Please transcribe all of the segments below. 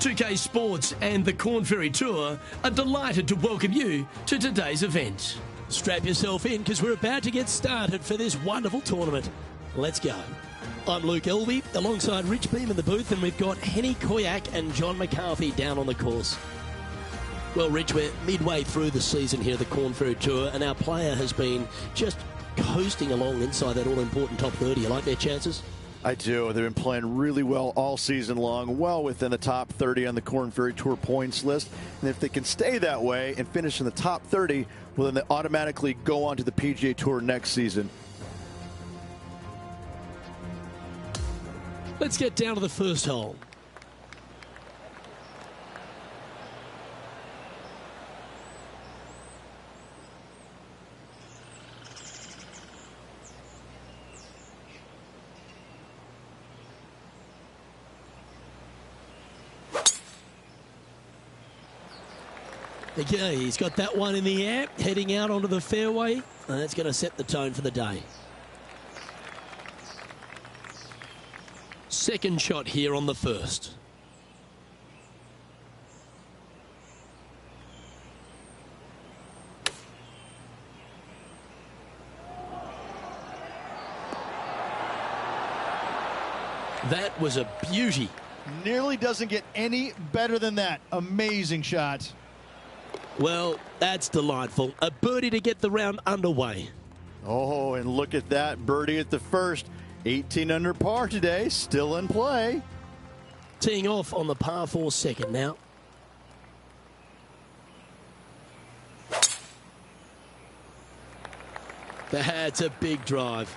2K Sports and the Korn Ferry Tour are delighted to welcome you to today's event. Strap yourself in because we're about to get started for this wonderful tournament. Let's go. I'm Luke Elvey alongside Rich Beam in the booth, and we've got Henny Koyak and John McCarthy down on the course. Well, Rich, we're midway through the season here at the Korn Ferry Tour, and our player has been just coasting along inside that all-important top 30. You like their chances? I do. They've been playing really well all season long, well within the top 30 on the Korn Ferry Tour points list. And if they can stay that way and finish in the top 30, well, then they automatically go on to the PGA Tour next season. Let's get down to the first hole. Okay, he's got that one in the air, heading out onto the fairway, and that's going to set the tone for the day. Second shot here on the first. That was a beauty. Nearly doesn't get any better than that. Amazing shot. Well, that's delightful. A birdie to get the round underway. Oh, and look at that birdie at the first. 18 under par today, still in play. Teeing off on the par 4 second now. That's a big drive.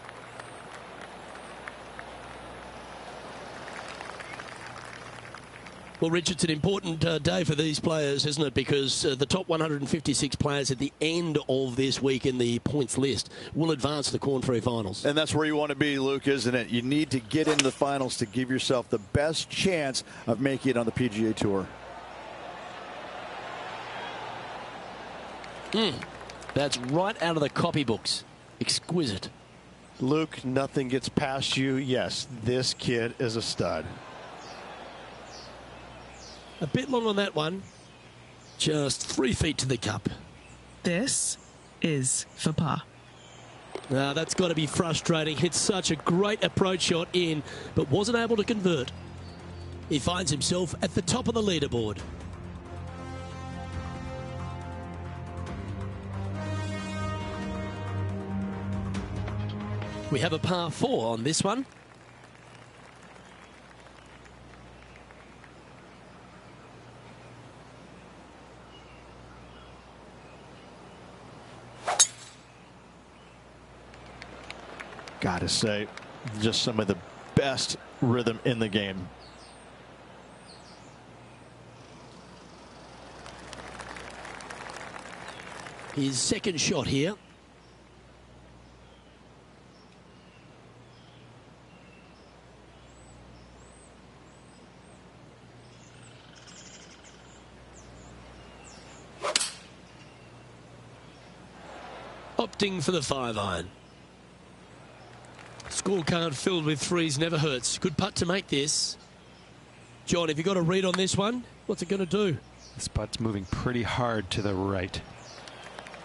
Well, Rich, it's an important day for these players, isn't it? Because the top 156 players at the end of this week in the points list will advance to the Korn Ferry Finals. And that's where you want to be, Luke, isn't it? You need to get into the finals to give yourself the best chance of making it on the PGA Tour. That's right out of the copybooks. Exquisite. Luke, nothing gets past you. Yes, this kid is a stud. A bit long on that one. Just 3 feet to the cup. This is for par. Now, that's got to be frustrating. Hit such a great approach shot in, but wasn't able to convert. He finds himself at the top of the leaderboard. We have a par 4 on this one. Gotta say, just some of the best rhythm in the game. His second shot here. Opting for the 5-iron. Scorecard filled with threes never hurts. Good putt to make this. John, have you got a read on this one? What's it going to do? This putt's moving pretty hard to the right.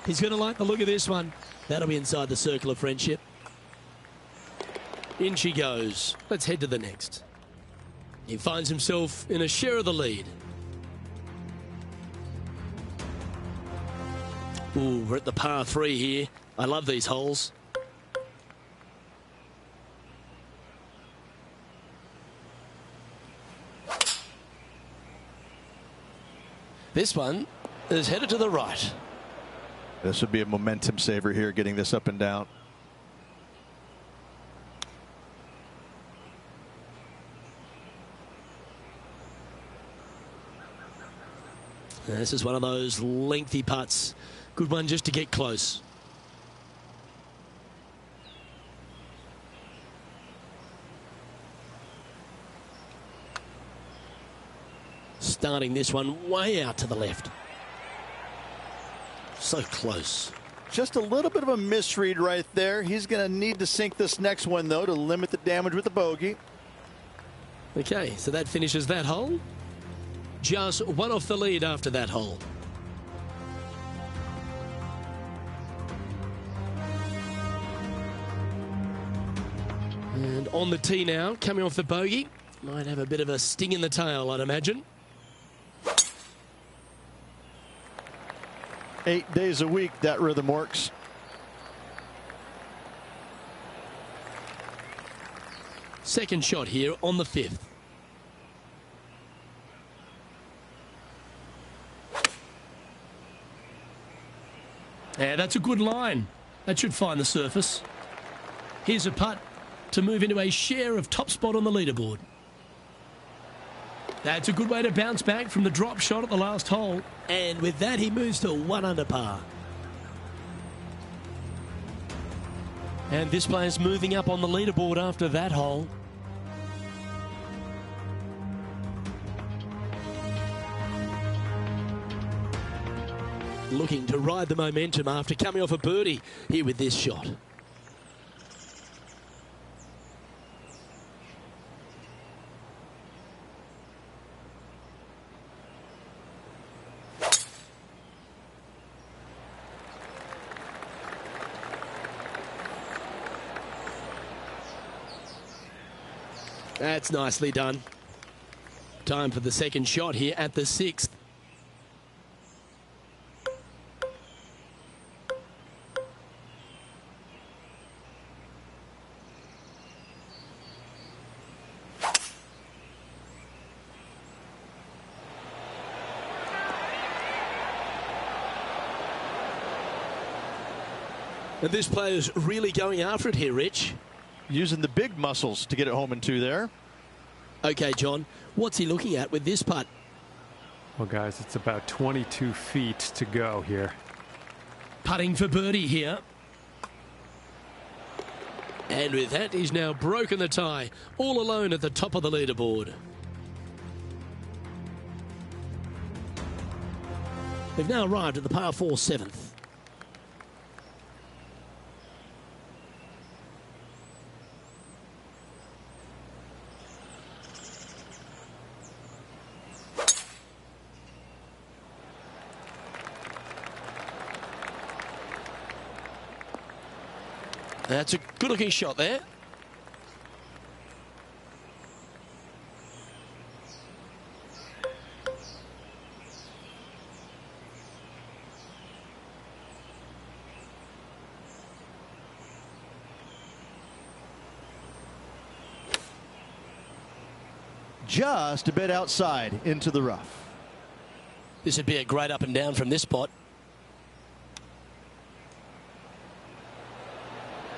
He's going to like the look of this one. That'll be inside the circle of friendship. In she goes. Let's head to the next. He finds himself in a share of the lead. Ooh, we're at the par 3 here. I love these holes. This one is headed to the right. This would be a momentum saver here, getting this up and down. This is one of those lengthy putts. Good one just to get close. Starting this one way out to the left. So close. Just a little bit of a misread right there. He's going to need to sink this next one, though, to limit the damage with the bogey. Okay, so that finishes that hole. Just one off the lead after that hole. And on the tee now, coming off the bogey. Might have a bit of a sting in the tail, I'd imagine. 8 days a week, that rhythm works. Second shot here on the 5th. Yeah, that's a good line. That should find the surface. Here's a putt to move into a share of top spot on the leaderboard. That's a good way to bounce back from the drop shot at the last hole. And with that, he moves to 1 under par. And this player's moving up on the leaderboard after that hole. Looking to ride the momentum after coming off a birdie here with this shot. That's nicely done. Time for the second shot here at the 6th. And this player's really going after it here, Rich. Using the big muscles to get it home in 2 there. Okay, John, what's he looking at with this putt? Well, guys, it's about 22 feet to go here. Putting for birdie here. And with that, he's now broken the tie, all alone at the top of the leaderboard. They've now arrived at the par 4 7th. That's a good-looking shot there. Just a bit outside into the rough. This would be a great up and down from this spot.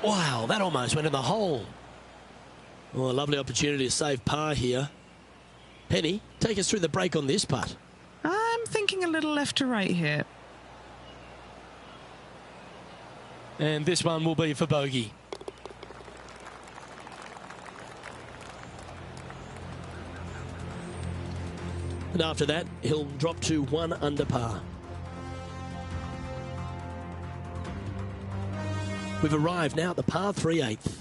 Wow, that almost went in the hole. Oh, a lovely opportunity to save par here. Penny, take us through the break on this putt. I'm thinking a little left to right here. And this one will be for bogey. And after that, he'll drop to 1 under par. We've arrived now at the par 3 8th.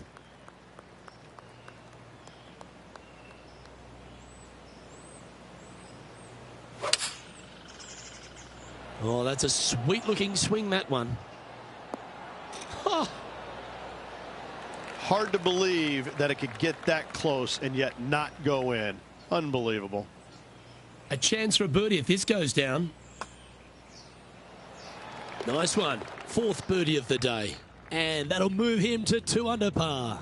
Oh, that's a sweet-looking swing, that one. Oh. Hard to believe that it could get that close and yet not go in. Unbelievable. A chance for a birdie if this goes down. Nice one. 4th birdie of the day. And that'll move him to 2 under par.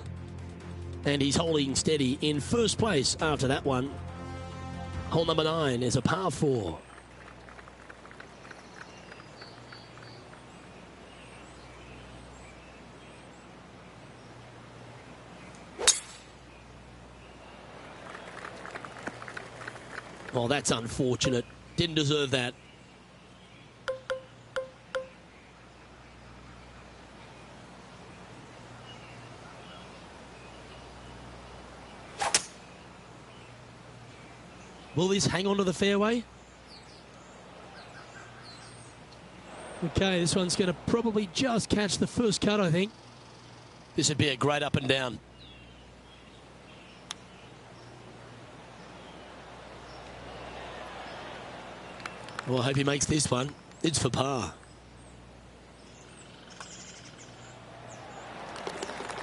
And he's holding steady in first place after that one. Hole number 9 is a par 4. Oh, that's unfortunate. Didn't deserve that. Will this hang on to the fairway? Okay, this one's going to probably just catch the first cut, I think. This would be a great up and down. Well, I hope he makes this one. It's for par.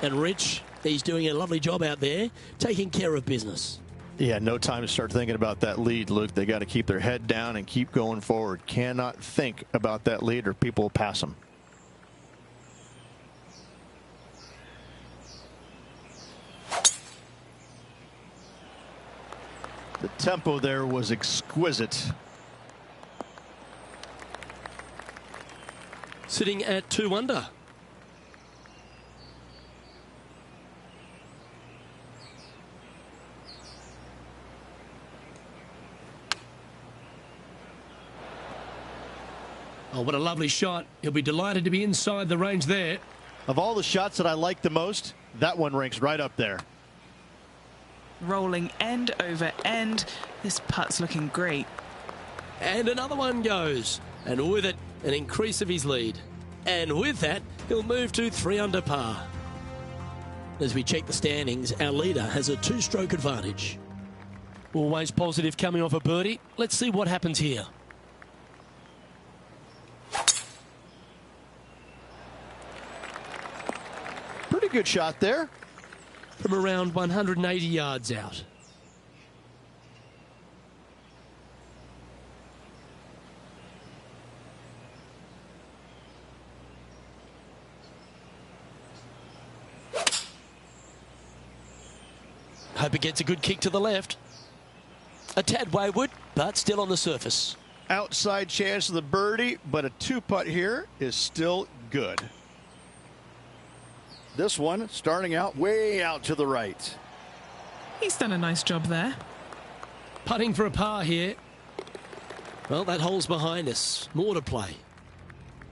And Rich, he's doing a lovely job out there, taking care of business. Yeah, no time to start thinking about that lead, Luke. They got to keep their head down and keep going forward. Cannot think about that lead or people will pass them. The tempo there was exquisite. Sitting at 2 under. Oh, what a lovely shot. He'll be delighted to be inside the range there. Of all the shots that I like the most, that one ranks right up there. Rolling end over end. This putt's looking great. And another one goes. And with it, an increase of his lead. And with that, he'll move to 3 under par. As we check the standings, our leader has a 2-stroke advantage. Always positive coming off a birdie. Let's see what happens here. Pretty good shot there. From around 180 yards out. Hope it gets a good kick to the left. A tad wayward, but still on the surface. Outside chance of the birdie, but a 2-putt here is still good. This one starting out way out to the right. He's done a nice job there. Putting for a par here. Well, that hole's behind us. More to play.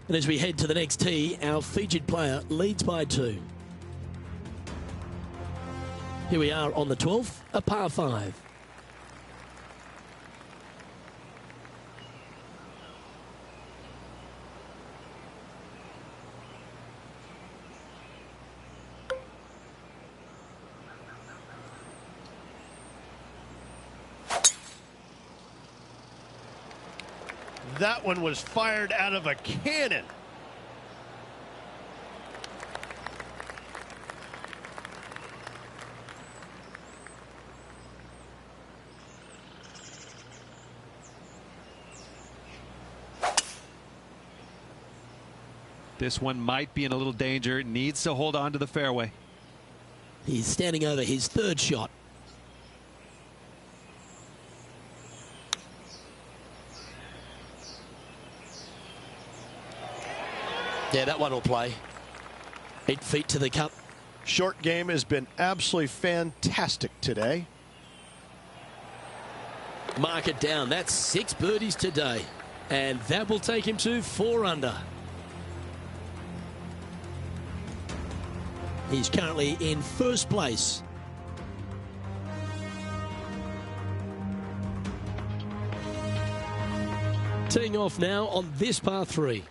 And as we head to the next tee, our featured player leads by 2. Here we are on the 12th, a par 5. That one was fired out of a cannon. This one might be in a little danger. Needs to hold on to the fairway. He's standing over his 3rd shot. Yeah, that one will play. 8 feet to the cup. Short game has been absolutely fantastic today. Mark it down. That's 6 birdies today. And that will take him to 4 under. He's currently in 1st place. Teeing off now on this par 3.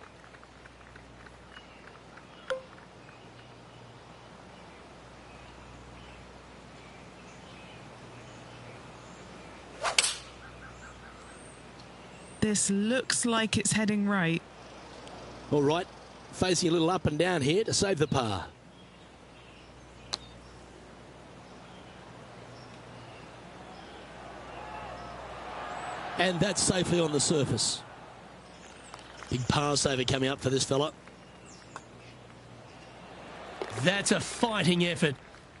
This looks like it's heading right. All right, facing a little up and down here to save the par. And that's safely on the surface. Big par saver coming up for this fella. That's a fighting effort.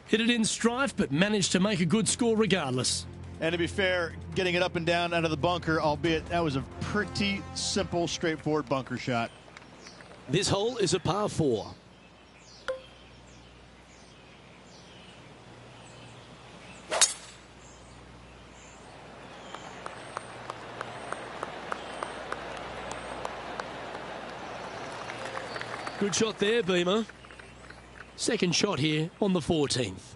Hit it in strife, but managed to make a good score regardless. And to be fair, getting it up and down out of the bunker, albeit that was a pretty simple, straightforward bunker shot. This hole is a par 4. Good shot there, Beamer. Second shot here on the 14th.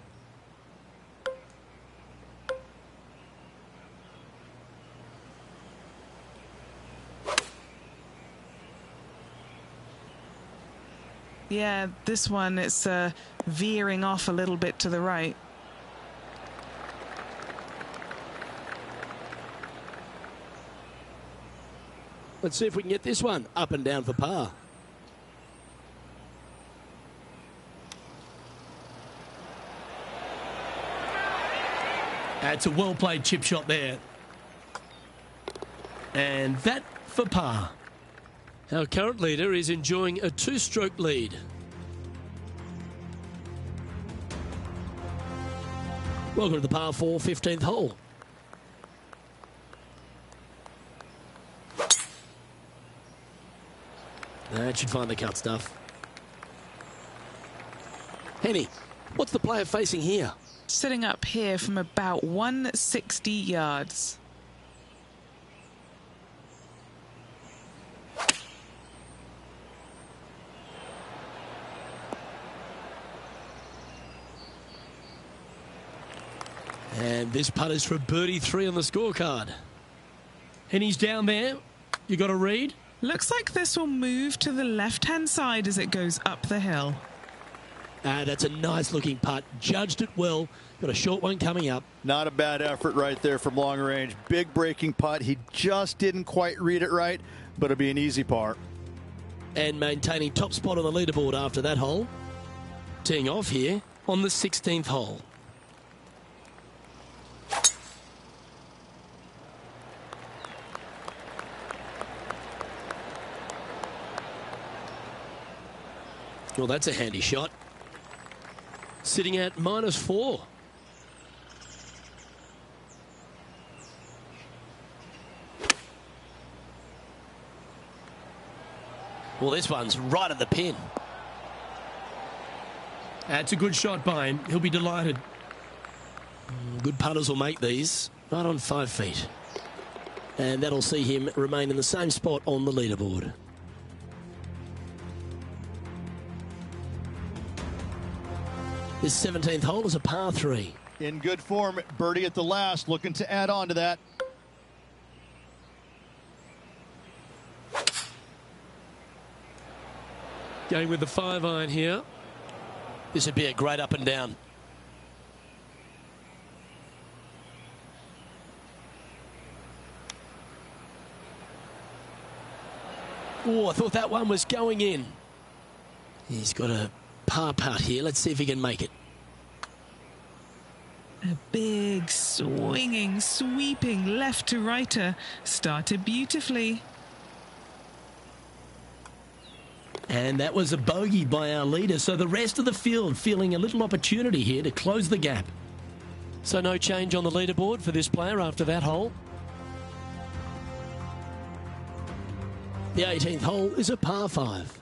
Yeah, this one, it's veering off a little bit to the right. Let's see if we can get this one up and down for par. That's a well-played chip shot there. And that for par. Our current leader is enjoying a 2-stroke lead. Welcome to the par 4 15th hole. That should find the cut stuff. Henny, what's the player facing here? Sitting up here from about 160 yards. And this putt is for birdie 3 on the scorecard. Henny's down there. You got a read? Looks like this will move to the left-hand side as it goes up the hill. That's a nice looking putt. Judged it well. Got a short one coming up. Not a bad effort right there from long range. Big breaking putt. He just didn't quite read it right, but it'll be an easy par. And maintaining top spot on the leaderboard after that hole. Teeing off here on the 16th hole. Well, that's a handy shot. Sitting at -4. Well, this one's right at the pin. That's a good shot by him. He'll be delighted. Good putters will make these. Right on 5 feet. And that'll see him remain in the same spot on the leaderboard. This 17th hole is a par 3. In good form, birdie at the last, looking to add on to that. Going with the 5-iron here. This would be a great up and down. Oh, I thought that one was going in. He's got a par putt here. Let's see if he can make it. A big, swinging, sweeping left to righter. Started beautifully. And that was a bogey by our leader. So the rest of the field feeling a little opportunity here to close the gap. So no change on the leaderboard for this player after that hole. The 18th hole is a par 5.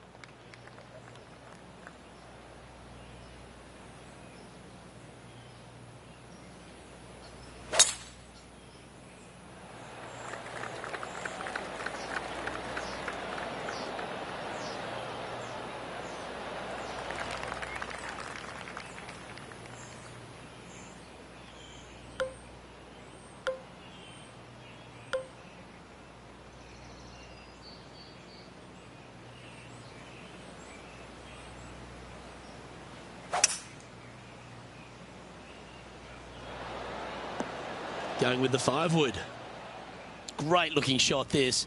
Going with the 5-wood. Great looking shot this.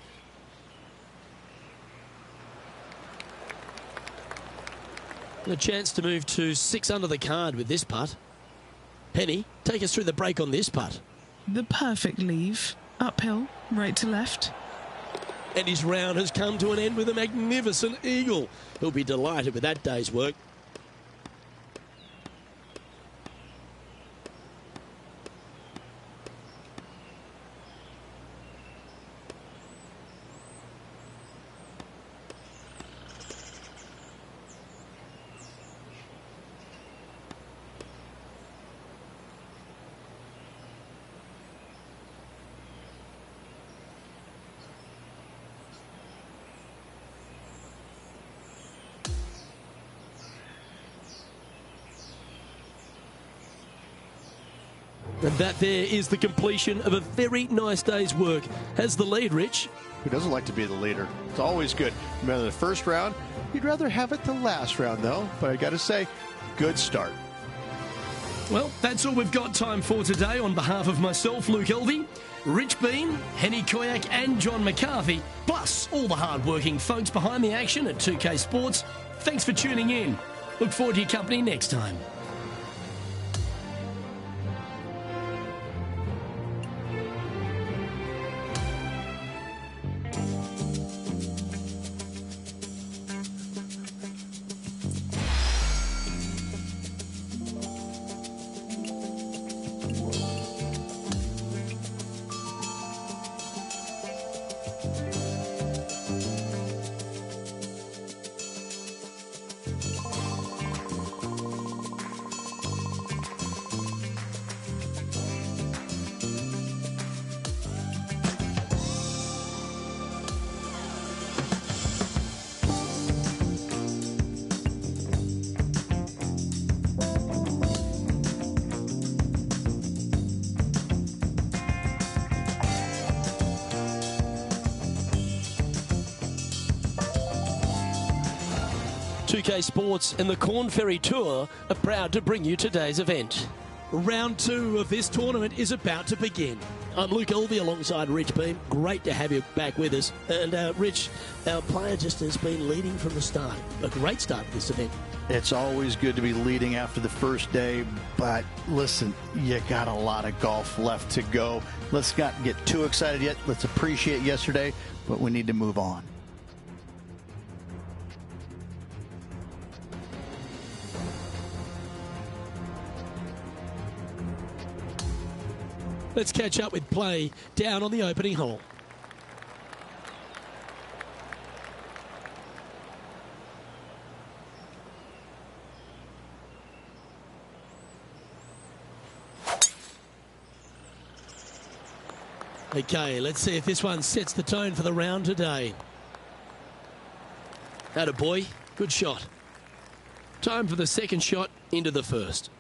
And a chance to move to 6 under the card with this putt. Penny, take us through the break on this putt. The perfect leave. Uphill, right to left. And his round has come to an end with a magnificent eagle. He'll be delighted with that day's work. And that there is the completion of a very nice day's work. Has the lead, Rich. Who doesn't like to be the leader? It's always good. Remember the first round? You'd rather have it the last round, though. But I got to say, good start. Well, that's all we've got time for today. On behalf of myself, Luke Elvey, Rich Bean, Henny Koyak and John McCarthy, plus all the hard-working folks behind the action at 2K Sports, thanks for tuning in. Look forward to your company next time. TPC Sports and the Korn Ferry Tour are proud to bring you today's event. Round 2 of this tournament is about to begin. I'm Luke Elvey alongside Rich Beam. Great to have you back with us. And Rich, our player just has been leading from the start. A great start to this event. It's always good to be leading after the first day, but listen, you got a lot of golf left to go. Let's not get too excited yet. Let's appreciate yesterday, but we need to move on. Let's catch up with play down on the opening hole. Okay, let's see if this one sets the tone for the round today. Attaboy, good shot. Time for the second shot into the first.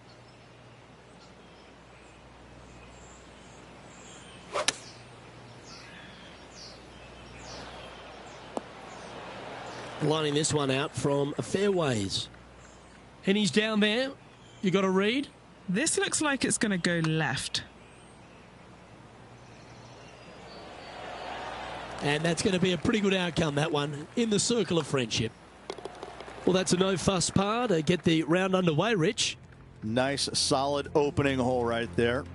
Lining this one out from a fair ways. And he's down there. You got a read? This looks like it's going to go left. And that's going to be a pretty good outcome, that one, in the circle of friendship. Well, that's a no-fuss par to get the round underway, Rich. Nice, solid opening hole right there.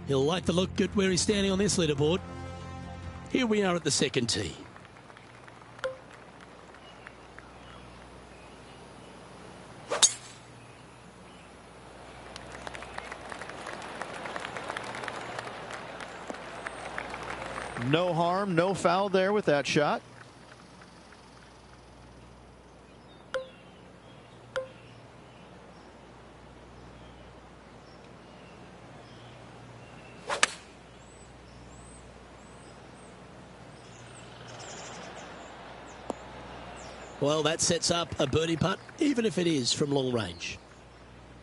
He'll like the look at where he's standing on this leaderboard. Here we are at the second tee. No harm, no foul there with that shot. Well, that sets up a birdie putt, even if it is from long range.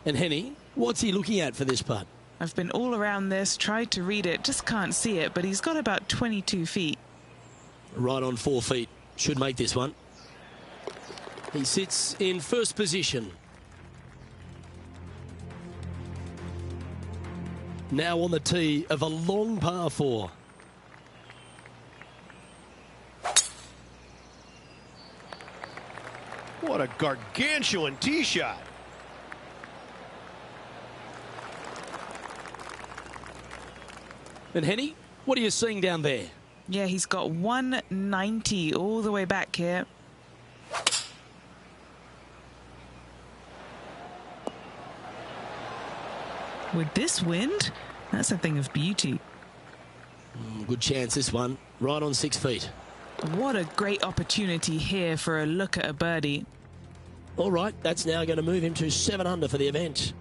And Henny, what's he looking at for this putt? I've been all around this, tried to read it, just can't see it, but he's got about 22 feet. Right on 4 feet. Should make this one. He sits in first position. Now on the tee of a long par 4. What a gargantuan tee shot. And Henny, what are you seeing down there? Yeah, he's got 190 all the way back here. With this wind, that's a thing of beauty. Good chance this one. Right on 6 feet. What a great opportunity here for a look at a birdie. All right, that's now going to move him to 7 under for the event.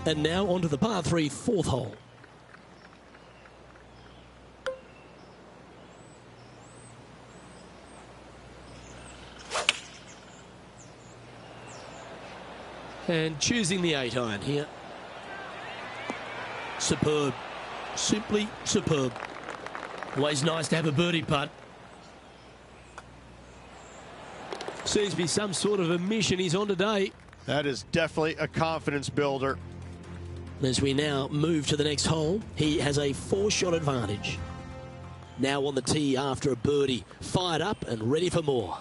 And now onto the par 3 4th hole. And choosing the 8 iron here. Superb. Simply superb. Always nice to have a birdie putt. Seems to be some sort of a mission he's on today. That is definitely a confidence builder. As we now move to the next hole, he has a 4-shot advantage. Now on the tee after a birdie, fired up and ready for more.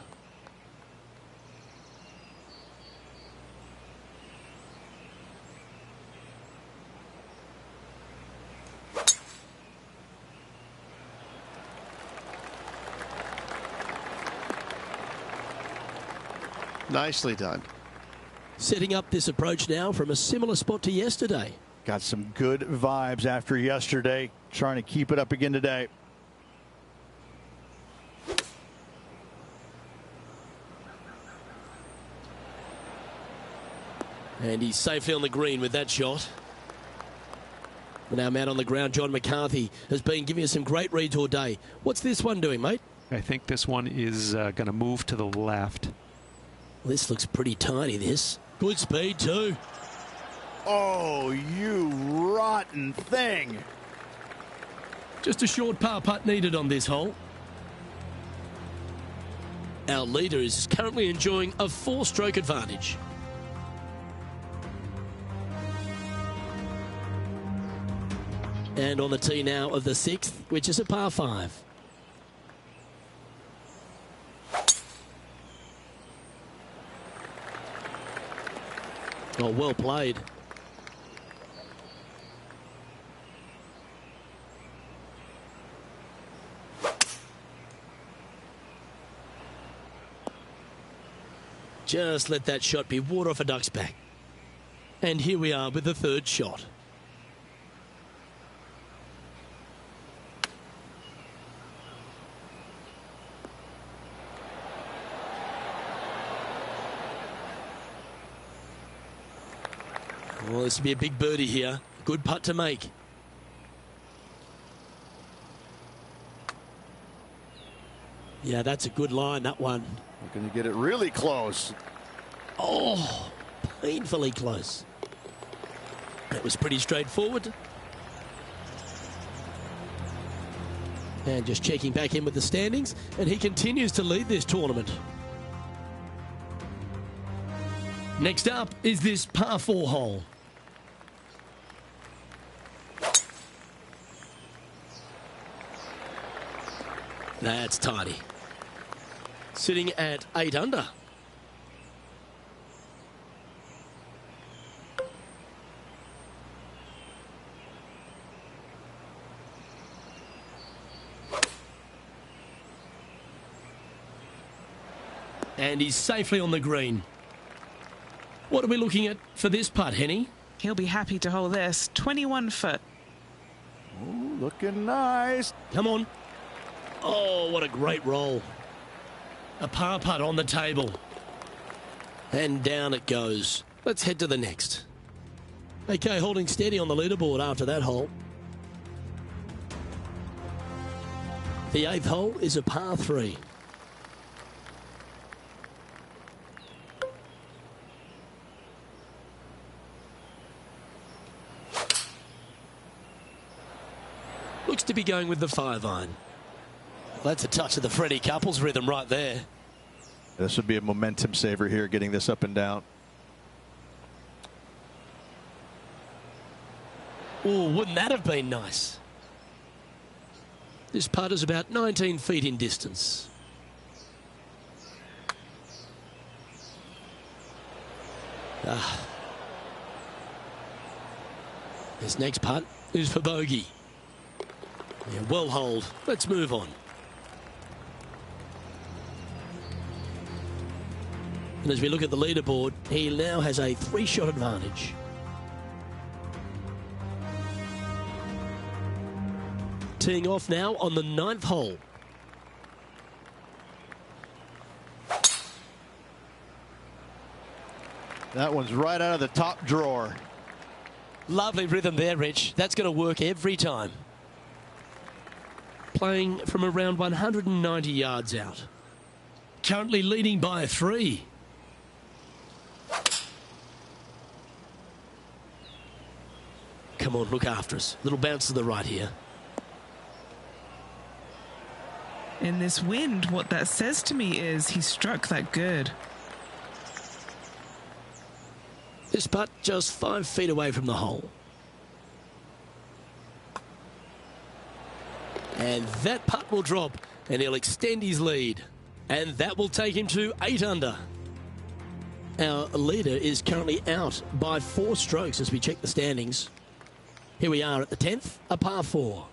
Nicely done. Setting up this approach now from a similar spot to yesterday. Got some good vibes after yesterday. Trying to keep it up again today. And he's safely on the green with that shot. And our man on the ground, John McCarthy, has been giving us some great reads all day. What's this one doing, mate? I think this one is going to move to the left. This looks pretty tiny, this. Good speed, too. Oh, you rotten thing. Just a short par putt needed on this hole. Our leader is currently enjoying a 4-stroke advantage. And on the tee now of the 6th, which is a par 5. Oh, well played. Just let that shot be water off a duck's back. And here we are with the 3rd shot. Well, this will be a big birdie here. Good putt to make. Yeah, that's a good line, that one. We're going to get it really close. Oh, painfully close. That was pretty straightforward. And just checking back in with the standings, and he continues to lead this tournament. Next up is this par 4 hole. That's tidy. Sitting at 8 under. And he's safely on the green. What are we looking at for this putt, Henny? He'll be happy to hold this. 21 foot. Ooh, looking nice. Come on. Oh, what a great roll. A par putt on the table. And down it goes. Let's head to the next. Okay, holding steady on the leaderboard after that hole. The 8th hole is a par 3. Looks to be going with the 5-iron. That's a touch of the Freddie Couples rhythm right there. This would be a momentum saver here, getting this up and down. Oh, wouldn't that have been nice? This putt is about 19 feet in distance. This next putt is for bogey. Yeah, well hold. Let's move on. And as we look at the leaderboard, he now has a 3-shot advantage. Teeing off now on the 9th hole. That one's right out of the top drawer. Lovely rhythm there, Rich. That's going to work every time. Playing from around 190 yards out. Currently leading by 3. come on, look after us. Little bounce to the right here. In this wind, what that says to me is he struck that good. This putt just 5 feet away from the hole. And that putt will drop, and he'll extend his lead. And that will take him to 8 under. Our leader is currently out by 4 strokes as we check the standings. Here we are at the 10th, a par 4.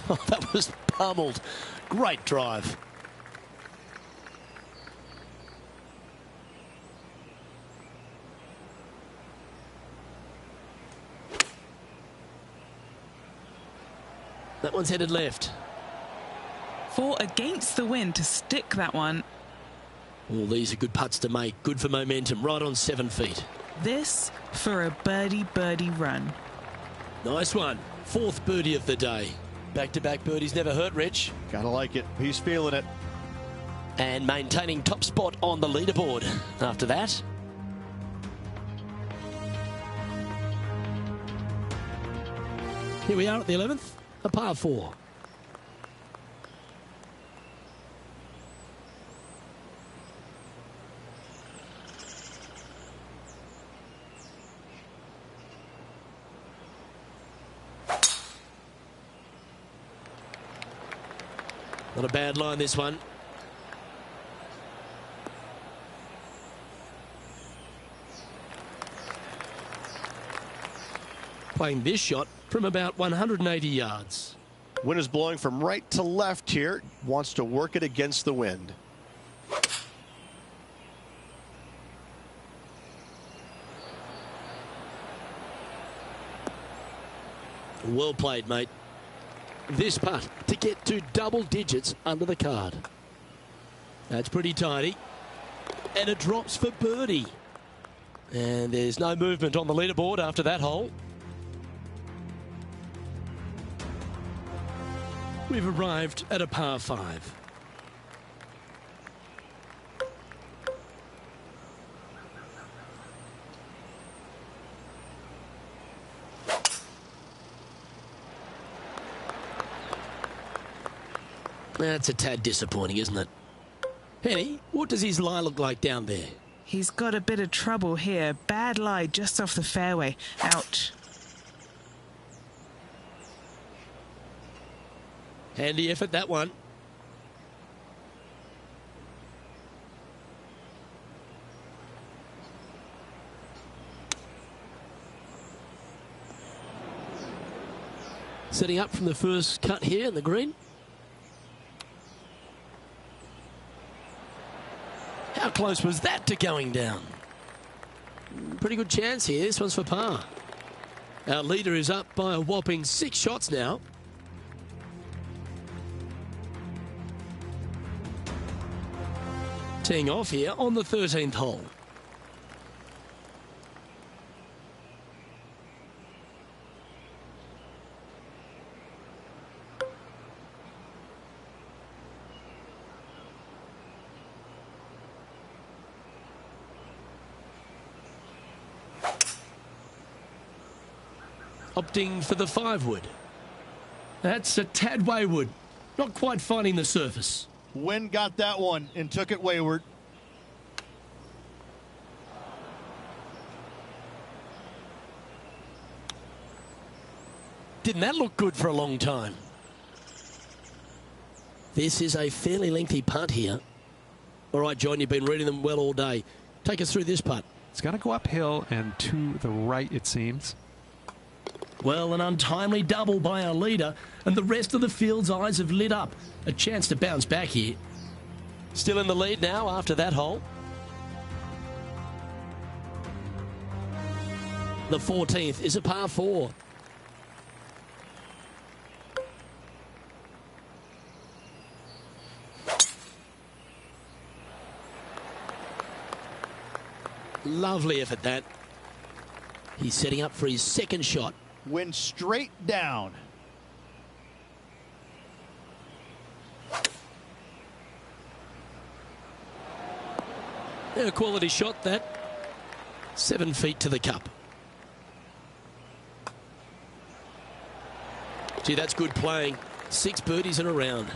Oh, that was pummeled. Great drive. That one's headed left. 4 against the wind to stick that one. All these are good putts to make. Good for momentum. Right on 7 feet. This for a birdie run. Nice one. 4th birdie of the day. Back-to-back birdies never hurt, Rich. Gotta like it. He's feeling it. And maintaining top spot on the leaderboard after that. Here we are at the 11th, a par 4. Not a bad line, this one. Playing this shot from about 180 yards. Wind is blowing from right to left here. Wants to work it against the wind. Well played, mate. This putt to get to double digits under the card. That's pretty tidy. And it drops for birdie. And there's no movement on the leaderboard after that hole. We've arrived at a par 5. That's a tad disappointing, isn't it? Penny, what does his lie look like down there? He's got a bit of trouble here. Bad lie just off the fairway. Ouch. Handy effort, that one. Setting up from the first cut here in the green. How close was that to going down? Pretty good chance here. This one's for par. Our leader is up by a whopping 6 shots now. Teeing off here on the 13th hole. Opting for the 5-wood. That's a tad wayward. Not quite finding the surface. Wind got that one and took it wayward. Didn't that look good for a long time? This is a fairly lengthy putt here. All right, John, you've been reading them well all day. Take us through this putt. It's going to go uphill and to the right, it seems. Well, an untimely double by our leader, and the rest of the field's eyes have lit up. A chance to bounce back here. Still in the lead now after that hole. The 14th is a par 4. Lovely effort, that. He's setting up for his second shot. Wind straight down. A quality shot, that. 7 feet to the cup. Gee, that's good playing. 6 birdies in a round.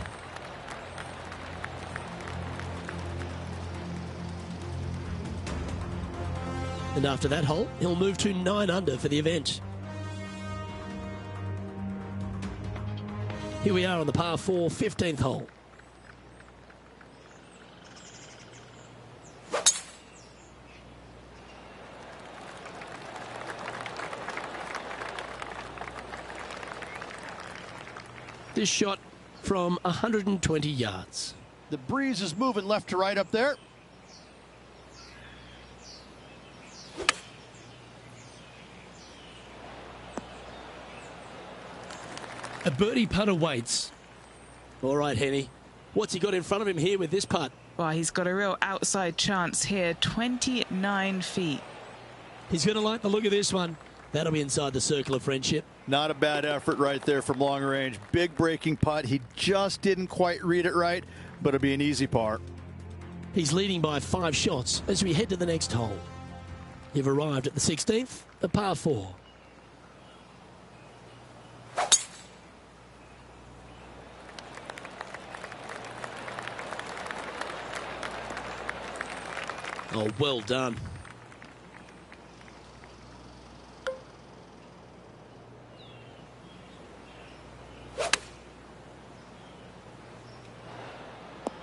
And after that hole, he'll move to 9 under for the event. Here we are on the par 4, 15th hole. This shot from 120 yards. The breeze is moving left to right up there. A birdie putt awaits. All right, Henny. What's he got in front of him here with this putt? Well, he's got a real outside chance here. 29 feet. He's going to like the look of this one. That'll be inside the circle of friendship. Not a bad effort right there from long range. Big breaking putt. He just didn't quite read it right, but it'll be an easy par. He's leading by 5 shots as we head to the next hole. You've arrived at the 16th, a par 4. Oh, well done.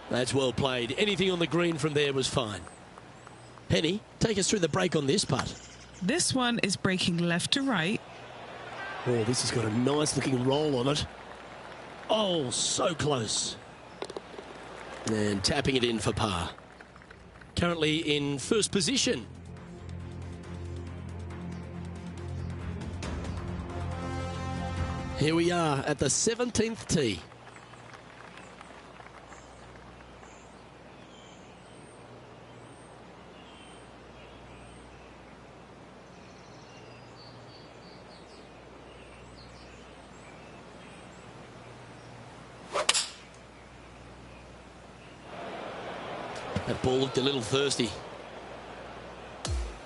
That's well played. Anything on the green from there was fine. Penny, take us through the break on this putt. This one is breaking left to right. Oh, this has got a nice looking roll on it. Oh, so close. And tapping it in for par. Currently in first position. Here we are at the 17th tee. That ball looked a little thirsty.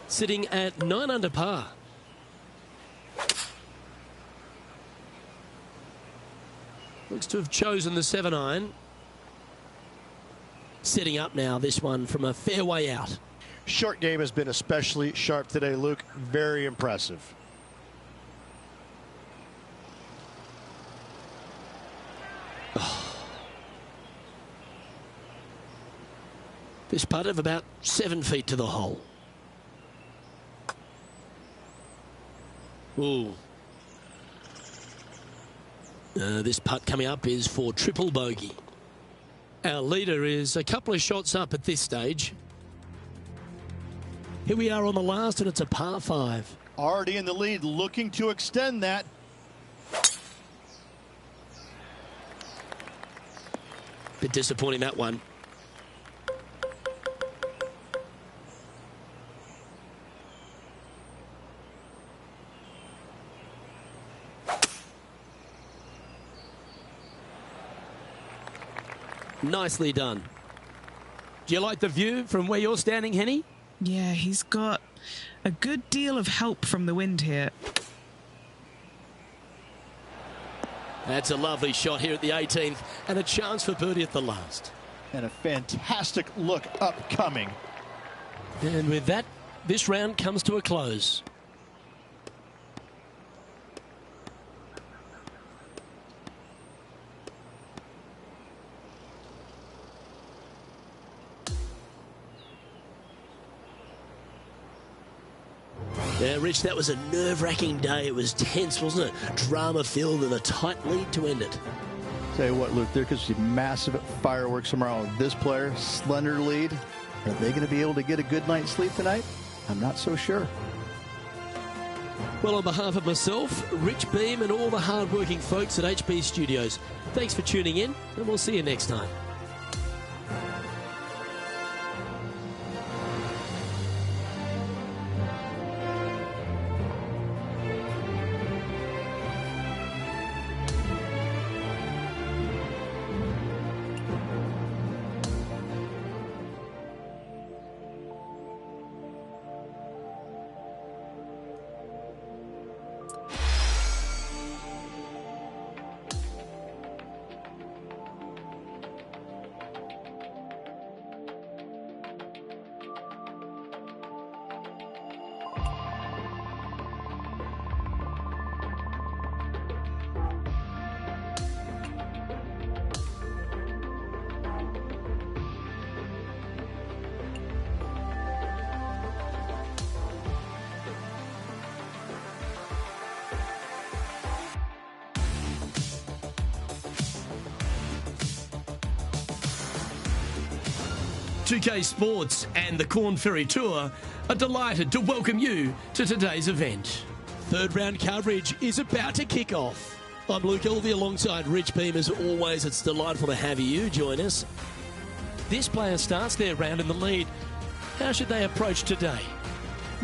Sitting at 9 under par. Looks to have chosen the 7-iron. Setting up now this one from a fairway out. Short game has been especially sharp today, Luke. Very impressive. This putt of about 7 feet to the hole. Ooh. This putt coming up is for triple bogey. Our leader is a couple of shots up at this stage. Here we are on the last, and it's a par 5. Already in the lead, looking to extend that. Bit disappointing, that one. Nicely done. Do you like the view from where you're standing, Henny? Yeah, he's got a good deal of help from the wind here. That's a lovely shot here at the 18th, and a chance for birdie at the last. And a fantastic look upcoming. And with that, this round comes to a close. Yeah, Rich, that was a nerve-wracking day. It was tense, wasn't it? Drama-filled and a tight lead to end it. Tell you what, Luke, there could be massive fireworks tomorrow. This player, slender lead. Are they going to be able to get a good night's sleep tonight? I'm not so sure. Well, on behalf of myself, Rich Beam, and all the hard-working folks at HB Studios, thanks for tuning in, and we'll see you next time. 2K Sports and the Korn Ferry Tour are delighted to welcome you to today's event. Third round coverage is about to kick off. I'm Luke Elvey alongside Rich Beam. As always, it's delightful to have you join us. This player starts their round in the lead. How should they approach today?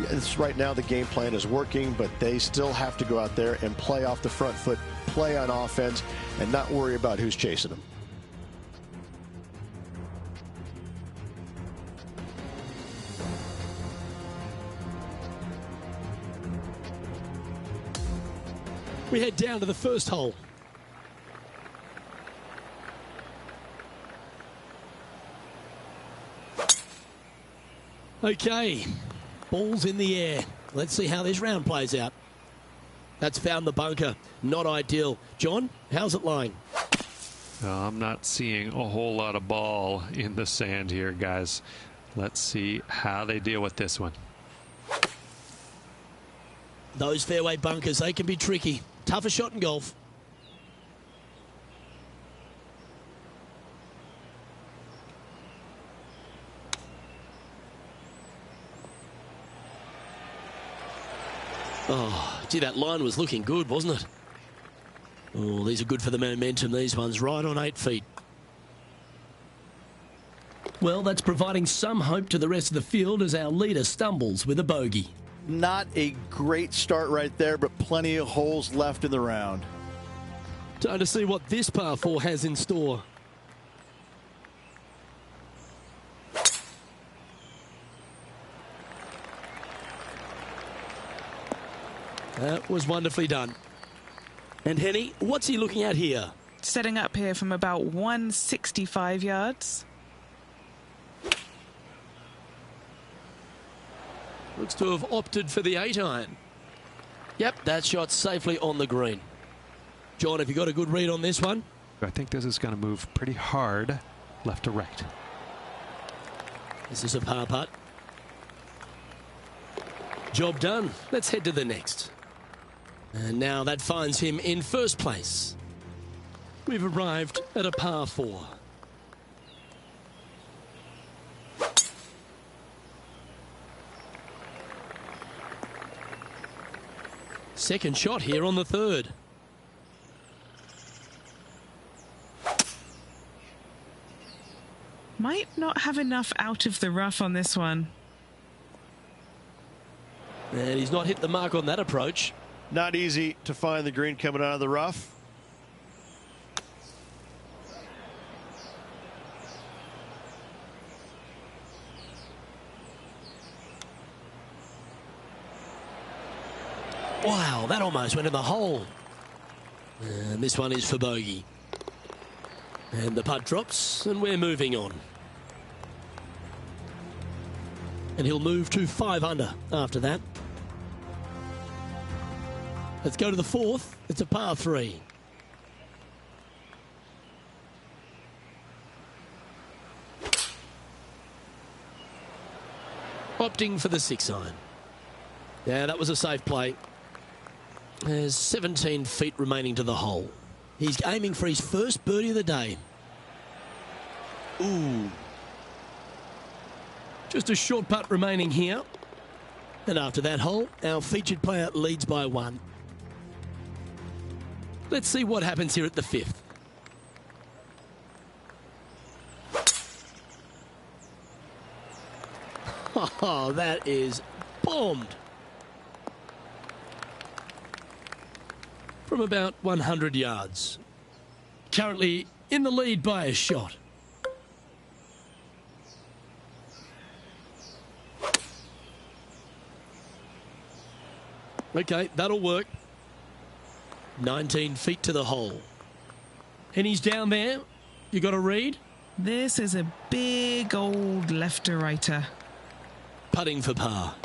Yes, right now the game plan is working, but they still have to go out there and play off the front foot, play on offense, and not worry about who's chasing them. We head down to the first hole. Okay, ball's in the air. Let's see how this round plays out. That's found the bunker. Not ideal. John, how's it lying? I'm not seeing a whole lot of ball in the sand here, guys. Let's see how they deal with this one. Those fairway bunkers, they can be tricky. Tougher shot in golf. Oh, gee, that line was looking good, wasn't it? Oh, these are good for the momentum, these ones, right on 8 feet. Well, that's providing some hope to the rest of the field as our leader stumbles with a bogey. Not a great start right there, but plenty of holes left in the round. Time to see what this par 4 has in store. That was wonderfully done. And Henny, what's he looking at here? Setting up here from about 165 yards. Looks to have opted for the 8-iron. Yep, that shot safely on the green. John, have you got a good read on this one? I think this is going to move pretty hard left to right. This is a par putt. Job done. Let's head to the next. And now that finds him in first place. We've arrived at a par 4. Second shot here on the third. Might not have enough out of the rough on this one. And he's not hit the mark on that approach. Not easy to find the green coming out of the rough. Wow, that almost went in the hole. And this one is for bogey. And the putt drops, and we're moving on. And he'll move to 5 under after that. Let's go to the fourth. It's a par 3. Opting for the 6-iron. Yeah, that was a safe play. There's 17 feet remaining to the hole. He's aiming for his first birdie of the day. Ooh. Just a short putt remaining here. And after that hole, our featured player leads by 1. Let's see what happens here at the 5th. Oh, that is bombed. From about 100 yards. Currently in the lead by a shot. Okay, that'll work. 19 feet to the hole. And he's down there. You got a read? This is a big old left-to-righter. Putting for par.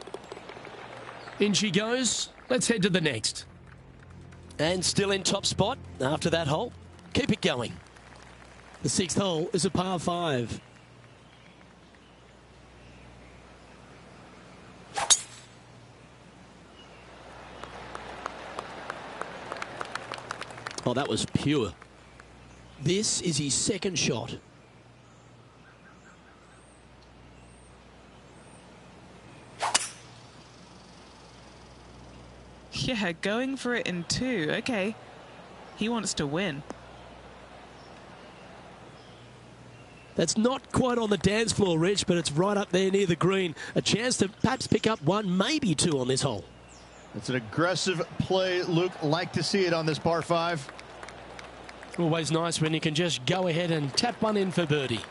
In she goes. Let's head to the next. And still in top spot after that hole. Keep it going. The 6th hole is a par 5. Oh, that was pure. This is his second shot. Yeah, going for it in 2. Okay. He wants to win. That's not quite on the dance floor, Rich, but it's right up there near the green. A chance to perhaps pick up 1, maybe 2 on this hole. It's an aggressive play, Luke. Like to see it on this par 5. Always nice when you can just go ahead and tap one in for birdie.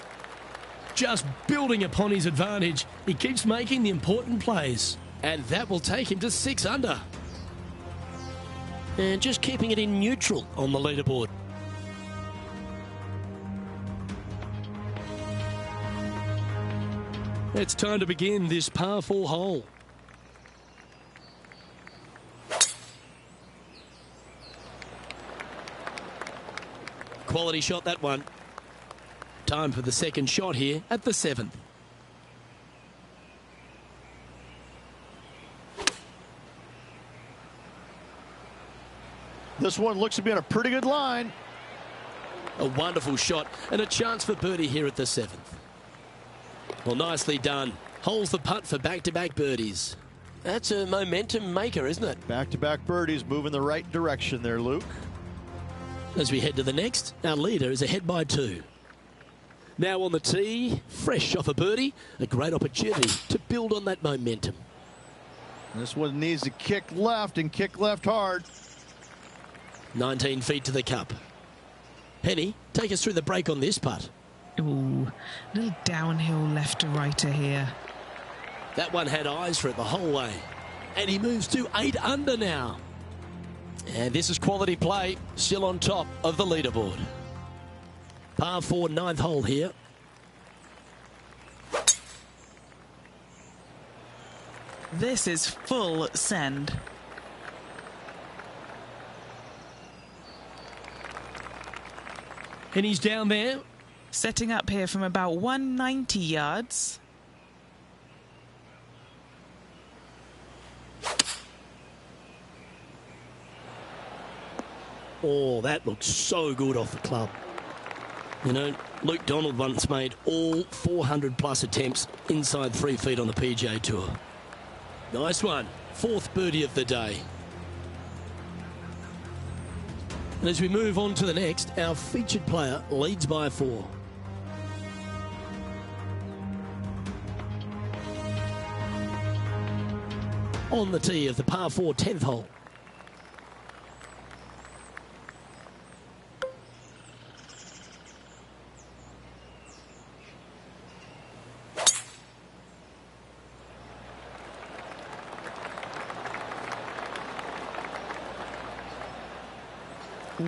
Just building upon his advantage. He keeps making the important plays. And that will take him to 6 under. And just keeping it in neutral on the leaderboard. It's time to begin this par 4 hole. Quality shot, that one. Time for the second shot here at the 7th. This one looks to be on a pretty good line. A wonderful shot and a chance for birdie here at the 7th. Well, nicely done. Holds the putt for back-to-back birdies. That's a momentum maker, isn't it? Back-to-back birdies, moving the right direction there, Luke. As we head to the next, our leader is ahead by 2. Now on the tee, fresh off a birdie, a great opportunity to build on that momentum. This one needs to kick left and kick left hard. 19 feet to the cup. Penny, take us through the break on this putt. Ooh, little downhill left to righter here. That one had eyes for it the whole way. And he moves to 8 under now. And this is quality play, still on top of the leaderboard. Par 4, 9th hole here. This is full send. And he's down there. Setting up here from about 190 yards. Oh, that looks so good off the club. You know, Luke Donald once made all 400 plus attempts inside 3 feet on the PGA Tour. Nice one. 4th birdie of the day. And as we move on to the next, our featured player leads by 4. On the tee of the par 4 10th hole.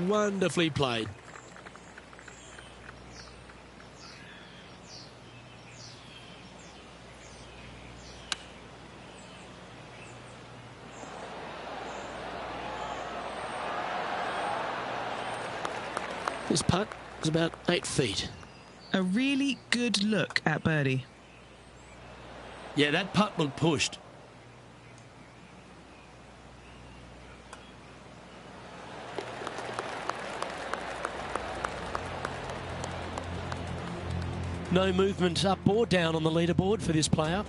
Wonderfully played. This putt is about 8 feet. A really good look at birdie. Yeah, that putt looked pushed. No movement up or down on the leaderboard for this player.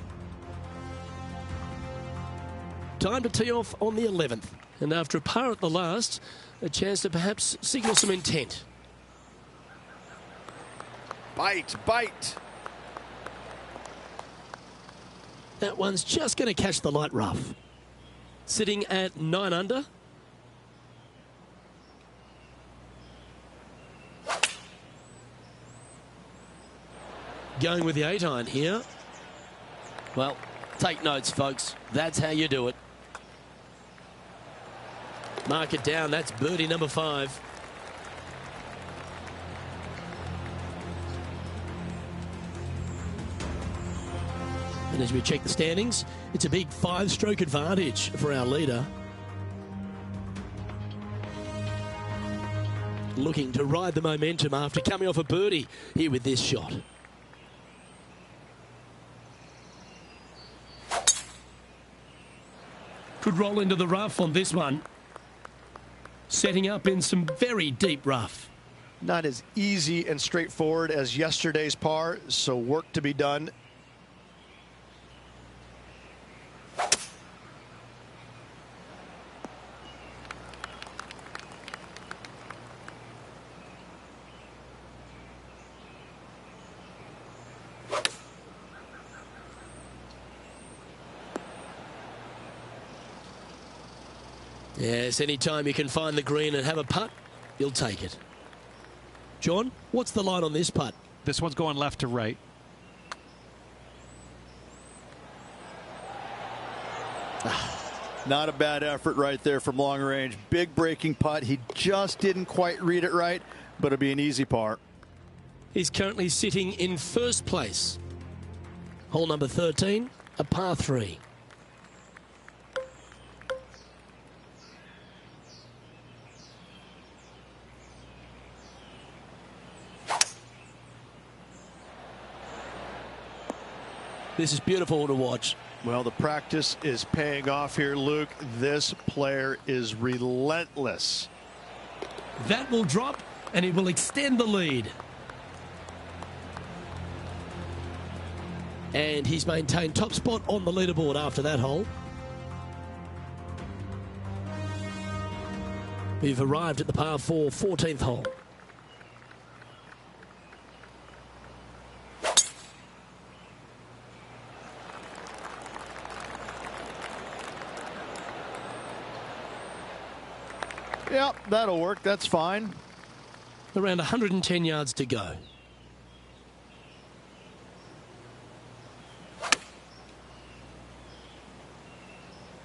Time to tee off on the 11th. And after a par at the last, a chance to perhaps signal some intent. Bite, bite. That one's just going to catch the light rough. Sitting at 9 under. Going with the 8-iron here. Well, take notes, folks. That's how you do it. Mark it down. That's birdie number 5. And as we check the standings, it's a big 5-stroke advantage for our leader. Looking to ride the momentum after coming off a birdie here with this shot. Could roll into the rough on this one. Setting up in some very deep rough. Not as easy and straightforward as yesterday's par, so work to be done. Yes, anytime you can find the green and have a putt, you'll take it. John, what's the line on this putt? This one's going left to right. Not a bad effort right there from long range. Big breaking putt. He just didn't quite read it right, but it'll be an easy par. He's currently sitting in first place. Hole number 13, a par 3. This is beautiful to watch. Well, the practice is paying off here, Luke. This player is relentless. That will drop, and it will extend the lead. And he's maintained top spot on the leaderboard after that hole. We've arrived at the par 4 14th hole. Yep, that'll work. That's fine. Around 110 yards to go.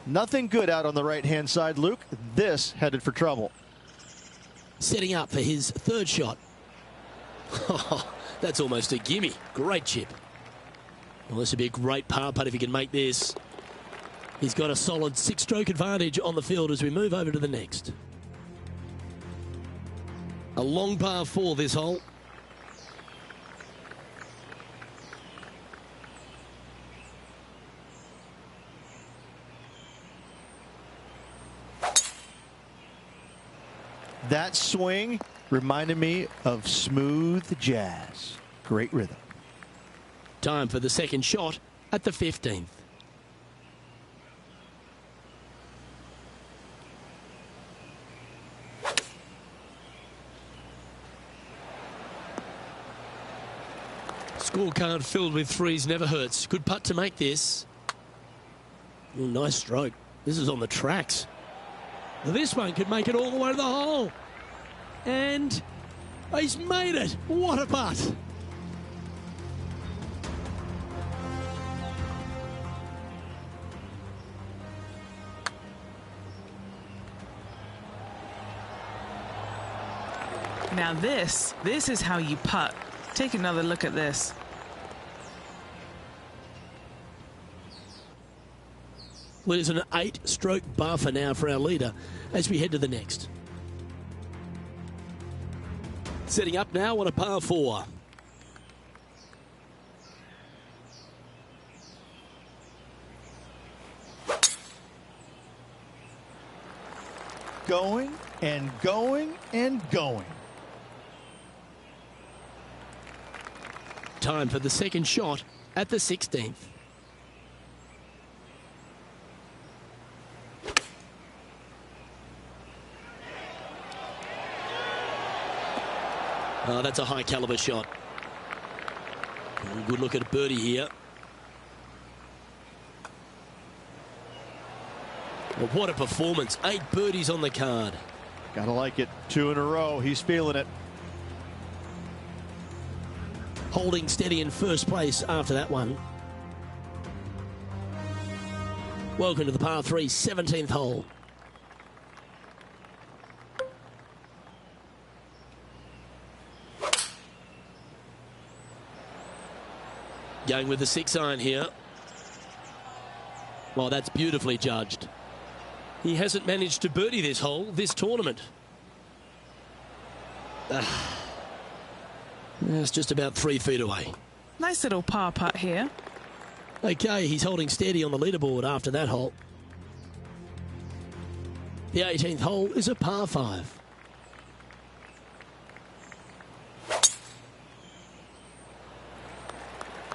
Nothing good out on the right-hand side, Luke. This headed for trouble. Setting up for his third shot. That's almost a gimme. Great chip. Well, this would be a great par putt if he can make this. He's got a solid 6-stroke advantage on the field as we move over to the next. A long par 4 this hole. That swing reminded me of smooth jazz. Great rhythm. Time for the second shot at the 15th. Scorecard filled with threes never hurts. Good putt to make this. Oh, nice stroke. This is on the tracks. This one could make it all the way to the hole. And he's made it. What a putt. Now this is how you putt. Take another look at this. Well, it's an 8-stroke buffer now for our leader as we head to the next. Setting up now on a par 4. Going and going and going. Time for the second shot at the 16th. Oh, that's a high caliber shot. Good look at a birdie here. Well, what a performance. 8 birdies on the card. Gotta like it. 2 in a row. He's feeling it. Holding steady in first place after that one. Welcome to the par 3 17th hole. Going with the 6-iron here. Well, that's beautifully judged. He hasn't managed to birdie this hole this tournament. It's just about 3 feet away. Nice little par putt here. Okay, he's holding steady on the leaderboard after that hole. The 18th hole is a par 5.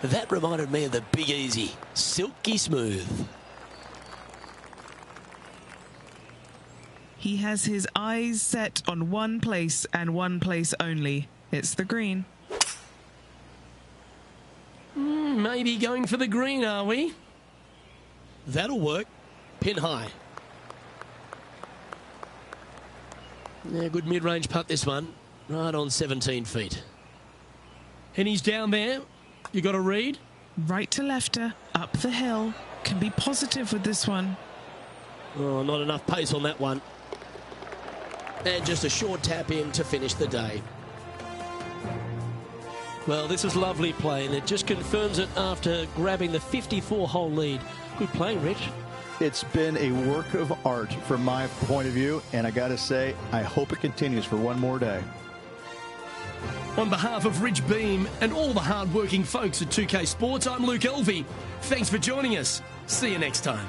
That reminded me of the Big Easy. Silky smooth. He has his eyes set on one place and one place only. It's the green. Maybe going for the green, are we? That'll work. Pin high. Yeah, good mid-range putt this one. Right on 17 feet. And he's down there. You got a read? Right to lefter, up the hill. Can be positive with this one. Oh, not enough pace on that one. And just a short tap in to finish the day. Well, this is lovely play, and it just confirms it after grabbing the 54-hole lead. Good playing, Rich. It's been a work of art from my point of view, and I got to say, I hope it continues for one more day. On behalf of Rich Beam and all the hard-working folks at 2K Sports, I'm Luke Elvey. Thanks for joining us. See you next time.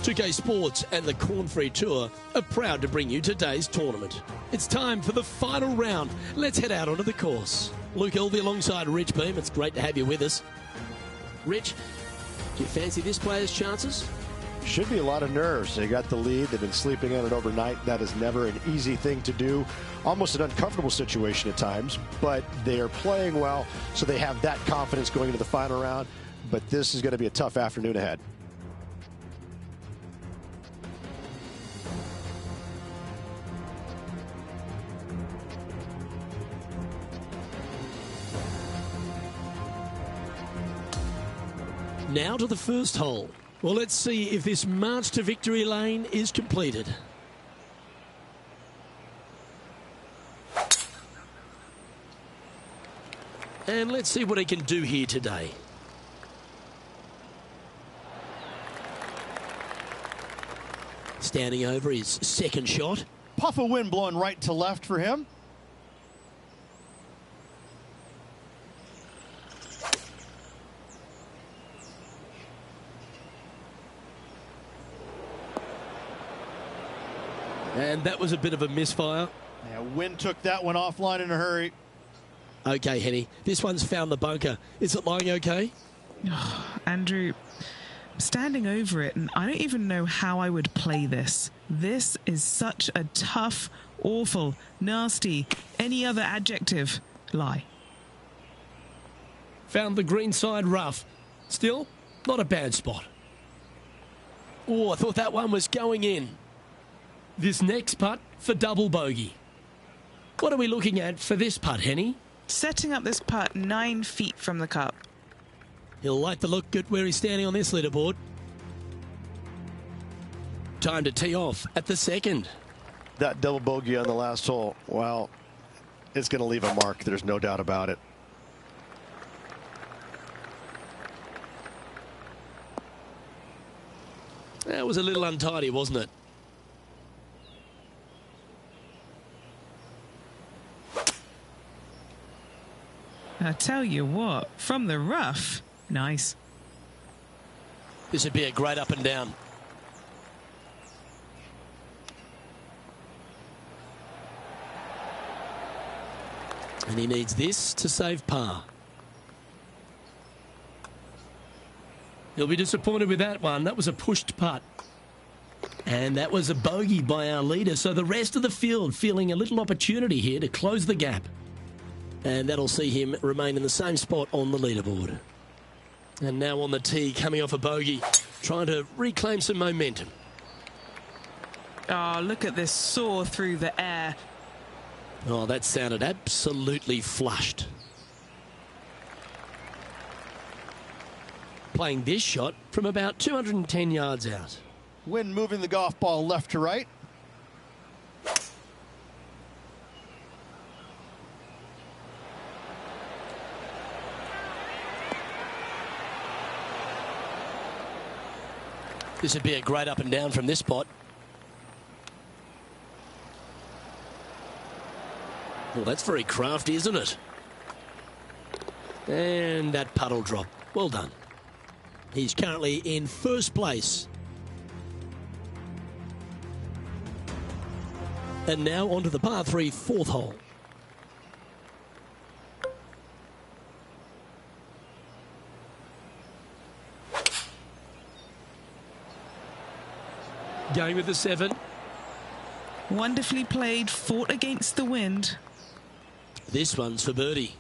TPC Sports and the Korn Ferry Tour are proud to bring you today's tournament. It's time for the final round. Let's head out onto the course. Luke Elvey alongside Rich Beam. It's great to have you with us. Rich, do you fancy this player's chances? Should be a lot of nerves. They got the lead. They've been sleeping on it overnight. That is never an easy thing to do. Almost an uncomfortable situation at times, but they are playing well, so they have that confidence going into the final round. But this is going to be a tough afternoon ahead. Now to the first hole. Well, let's see if this march to victory lane is completed. And let's see what he can do here today. Standing over his second shot. Puff of wind blowing right to left for him. And that was a bit of a misfire. Yeah, wind took that one offline in a hurry. Okay, Henny, this one's found the bunker. Is it lying okay? Oh, Andrew, I'm standing over it, and I don't even know how I would play this. This is such a tough, awful, nasty, any other adjective lie. Found the green side rough. Still, not a bad spot. Oh, I thought that one was going in. This next putt for double bogey. What are we looking at for this putt, Henny? Setting up this putt 9 feet from the cup. He'll like the look at where he's standing on this leaderboard. Time to tee off at the second. That double bogey on the last hole, well, it's going to leave a mark. There's no doubt about it. That was a little untidy, wasn't it? I tell you what, from the rough, nice. This would be a great up and down. And he needs this to save par. He'll be disappointed with that one. That was a pushed putt. And that was a bogey by our leader. So the rest of the field feeling a little opportunity here to close the gap. And that'll see him remain in the same spot on the leaderboard. And now on the tee, coming off a bogey, trying to reclaim some momentum. Oh, look at this saw through the air. Oh, that sounded absolutely flushed. Playing this shot from about 210 yards out. Wind moving the golf ball left to right. This would be a great up and down from this spot. Well, that's very crafty, isn't it? And that puddle drop. Well done. He's currently in first place. And now onto the par 3 fourth hole. Going with the 7. Wonderfully played, fought against the wind. This one's for birdie.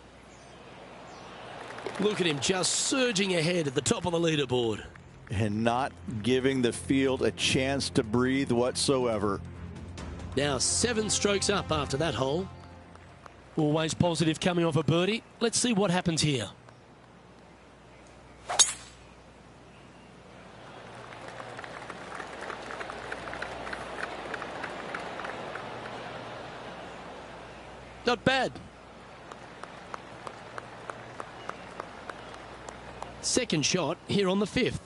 Look at him just surging ahead at the top of the leaderboard. And not giving the field a chance to breathe whatsoever. Now 7 strokes up after that hole. Always positive coming off a birdie. Let's see what happens here. Not bad. Second shot here on the 5th.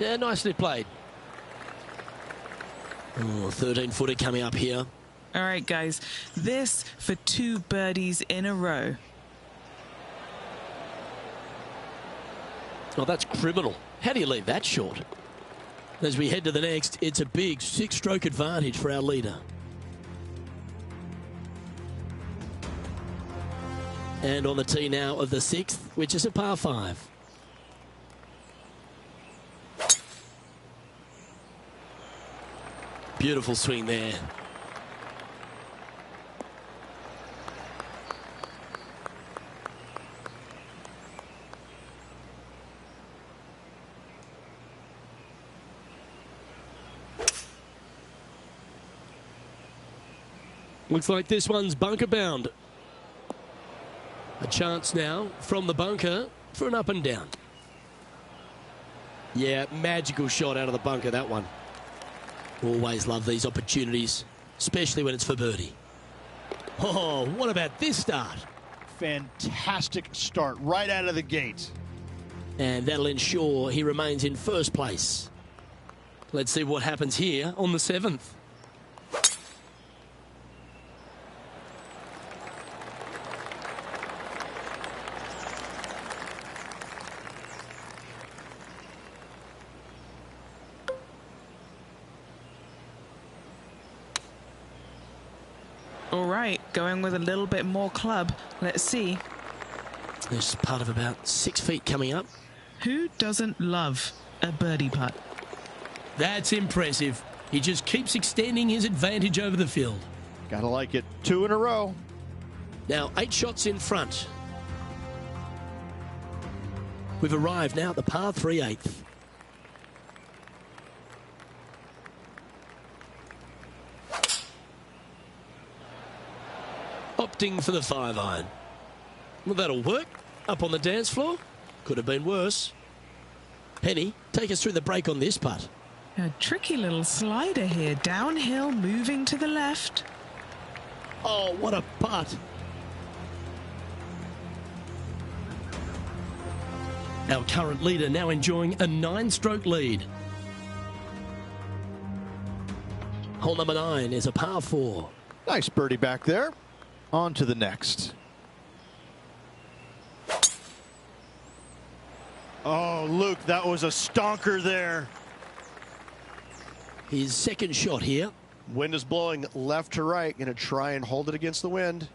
Yeah, nicely played. Oh, 13-footer coming up here. All right, guys, this for 2 birdies in a row. Oh, that's criminal. How do you leave that short? As we head to the next, it's a big 6-stroke advantage for our leader. And on the tee now of the 6th, which is a par 5. Beautiful swing there. Looks like this one's bunker bound. A chance now from the bunker for an up and down. Yeah, magical shot out of the bunker, that one. Always love these opportunities, especially when it's for birdie. Oh, what about this start? Fantastic start right out of the gate. And that'll ensure he remains in first place. Let's see what happens here on the 7th. All right, going with a little bit more club. Let's see. There's part of about 6 feet coming up. Who doesn't love a birdie putt? That's impressive. He just keeps extending his advantage over the field. Gotta like it. 2 in a row. Now 8 shots in front. We've arrived now at the par 3 8th. Opting for the 5-iron. Well, that'll work. Up on the dance floor. Could have been worse. Penny, take us through the break on this putt. A tricky little slider here. Downhill, moving to the left. Oh, what a putt. Our current leader now enjoying a 9-stroke lead. Hole number 9 is a par 4. Nice birdie back there. On to the next. Oh, Luke, that was a stonker there. His second shot here. Wind is blowing left to right. Going to try and hold it against the wind.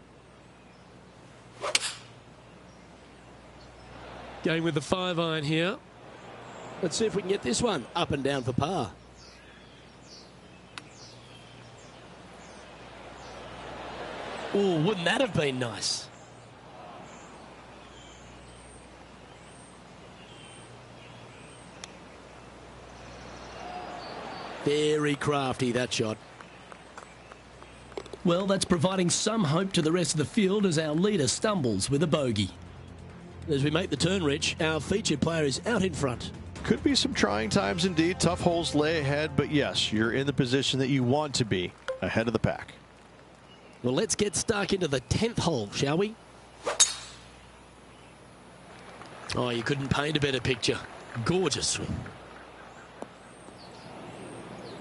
Going with the 5-iron here. Let's see if we can get this one up and down for par. Oh, wouldn't that have been nice? Very crafty, that shot. Well, that's providing some hope to the rest of the field as our leader stumbles with a bogey. As we make the turn, Rich, our featured player is out in front. Could be some trying times indeed. Tough holes lay ahead, but yes, you're in the position that you want to be, ahead of the pack. Well, let's get stuck into the 10th hole, shall we? Oh, you couldn't paint a better picture. Gorgeous swing.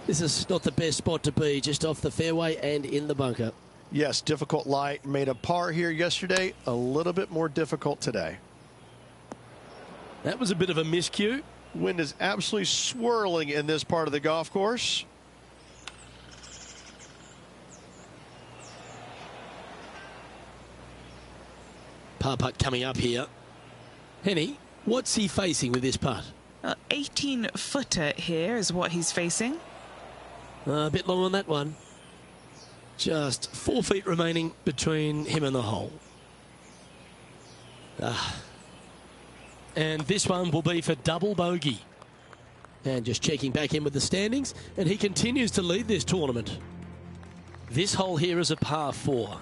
This is not the best spot to be, just off the fairway and in the bunker. Yes, difficult lie. Made a par here yesterday. A little bit more difficult today. That was a bit of a miscue. Wind is absolutely swirling in this part of the golf course. Par putt coming up here. Henny, what's he facing with this putt? 18-footer here is what he's facing. A bit long on that one. Just 4 feet remaining between him and the hole. And this one will be for double bogey. And just checking back in with the standings, and he continues to lead this tournament. This hole here is a par 4.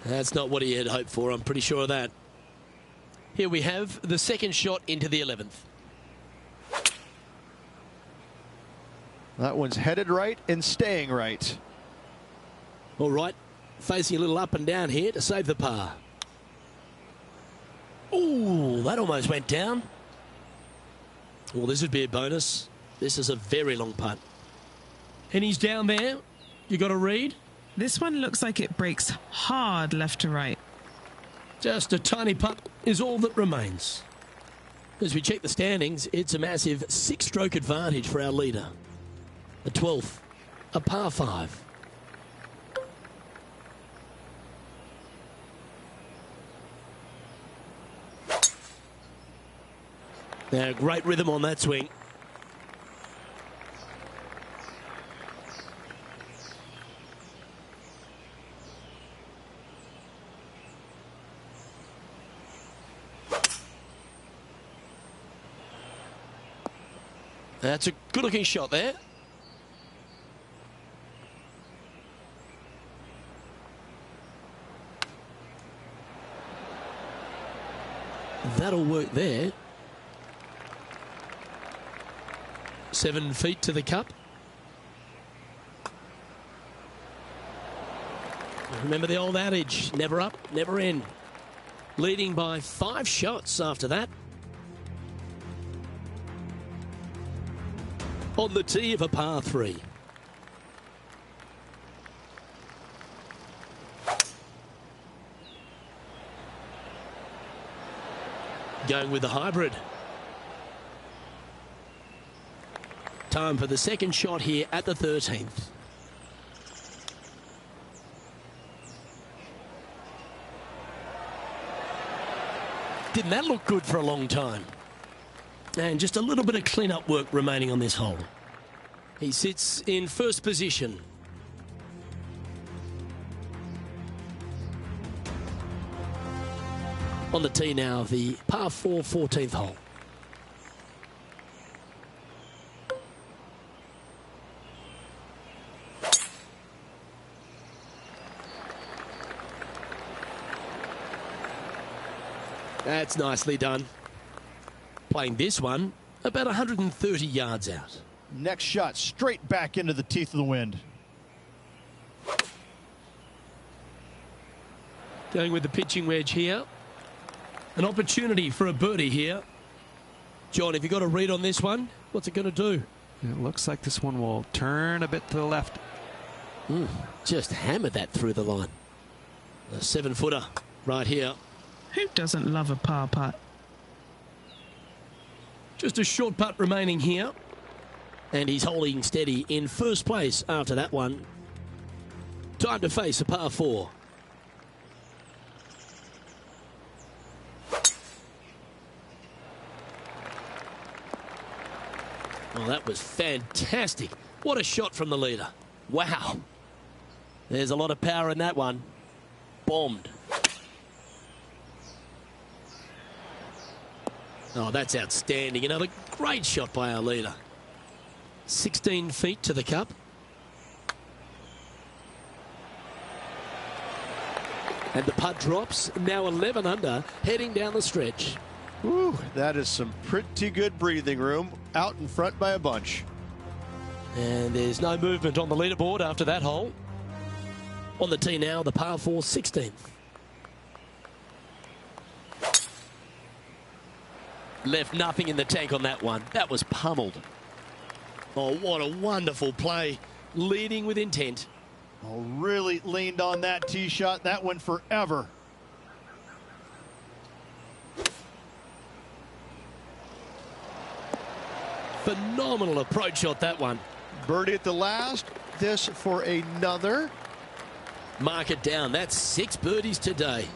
That's not what he had hoped for, I'm pretty sure of that. Here we have the second shot into the 11th. That one's headed right and staying right. All right, facing a little up and down here to save the par. Ooh, that almost went down. Well, this would be a bonus. This is a very long putt. And he's down there. You got a read? This one looks like it breaks hard left to right. Just a tiny putt is all that remains. As we check the standings, it's a massive 6-stroke advantage for our leader. The 12th, a par 5. Now, great rhythm on that swing. That's a good-looking shot there. That'll work there. 7 feet to the cup. Remember the old adage, never up, never in. Leading by 5 shots after that. On the tee of a par 3. Going with the hybrid. Time for the second shot here at the 13th. Didn't that look good for a long time? And just a little bit of clean-up work remaining on this hole. He sits in first position. On the tee now, the par 4 14th hole. That's nicely done. Playing this one about 130 yards out. Next shot straight back into the teeth of the wind. Going with the pitching wedge here. An opportunity for a birdie here. John, have you got a read on this one? What's it going to do? It looks like this one will turn a bit to the left. Just hammered that through the line. A 7-footer right here. Who doesn't love a par putt? Just a short putt remaining here. And he's holding steady in first place after that one. Time to face a par 4. Well, that was fantastic. What a shot from the leader. Wow. There's a lot of power in that one. Bombed. Oh, that's outstanding. Another great shot by our leader. 16 feet to the cup. And the putt drops. Now 11 under, heading down the stretch. Woo, that is some pretty good breathing room. Out in front by a bunch. And there's no movement on the leaderboard after that hole. On the tee now, the par 4 16th. Left nothing in the tank on that one. That was pummeled. Oh, what a wonderful play. Leading with intent. Oh, really leaned on that tee shot. That went forever. Phenomenal approach shot, that one. Birdie at the last. This for another. Mark it down. That's 6 birdies today.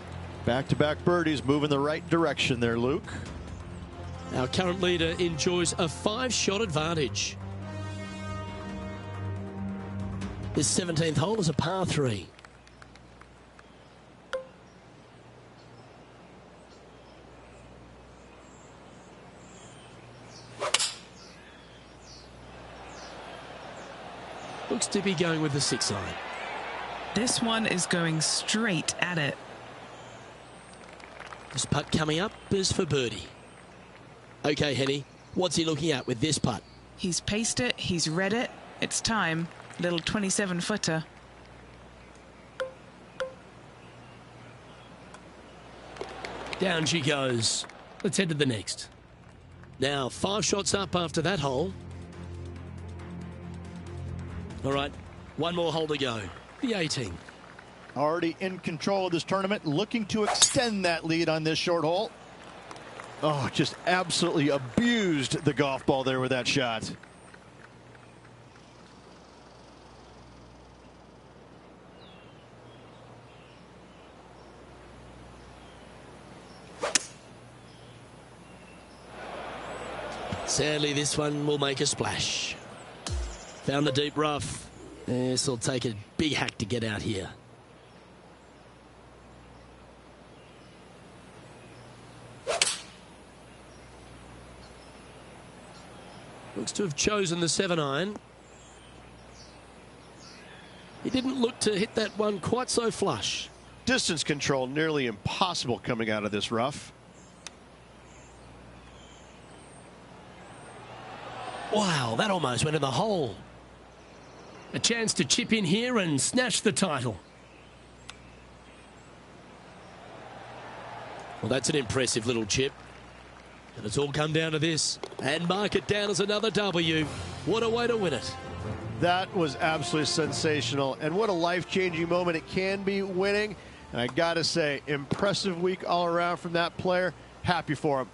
Back-to-back birdies, moving the right direction there, Luke. Our current leader enjoys a 5-shot advantage. This 17th hole is a par 3. Looks to be going with the 6 iron. This one is going straight at it. This putt coming up is for birdie. Okay, Henny, what's he looking at with this putt? He's paced it, he's read it. It's time. Little 27-footer. Down she goes. Let's head to the next. Now 5 shots up after that hole. All right, one more hole to go. The 18. Already in control of this tournament, looking to extend that lead on this short hole. Oh, just absolutely abused the golf ball there with that shot. Sadly, this one will make a splash. Found the deep rough. This will take a big hack to get out here. Looks to have chosen the 7 iron. He didn't look to hit that one quite so flush. Distance control nearly impossible coming out of this rough. Wow, that almost went in the hole. A chance to chip in here and snatch the title. Well, that's an impressive little chip. And it's all come down to this. And mark it down as another W. What a way to win it. That was absolutely sensational. And what a life-changing moment it can be winning. And I got to say, impressive week all around from that player. Happy for him.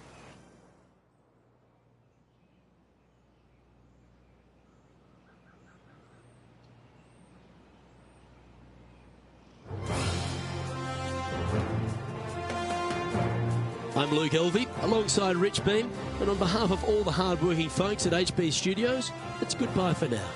I'm Luke Elvey, alongside Rich Beam, and on behalf of all the hard-working folks at HB Studios, it's goodbye for now.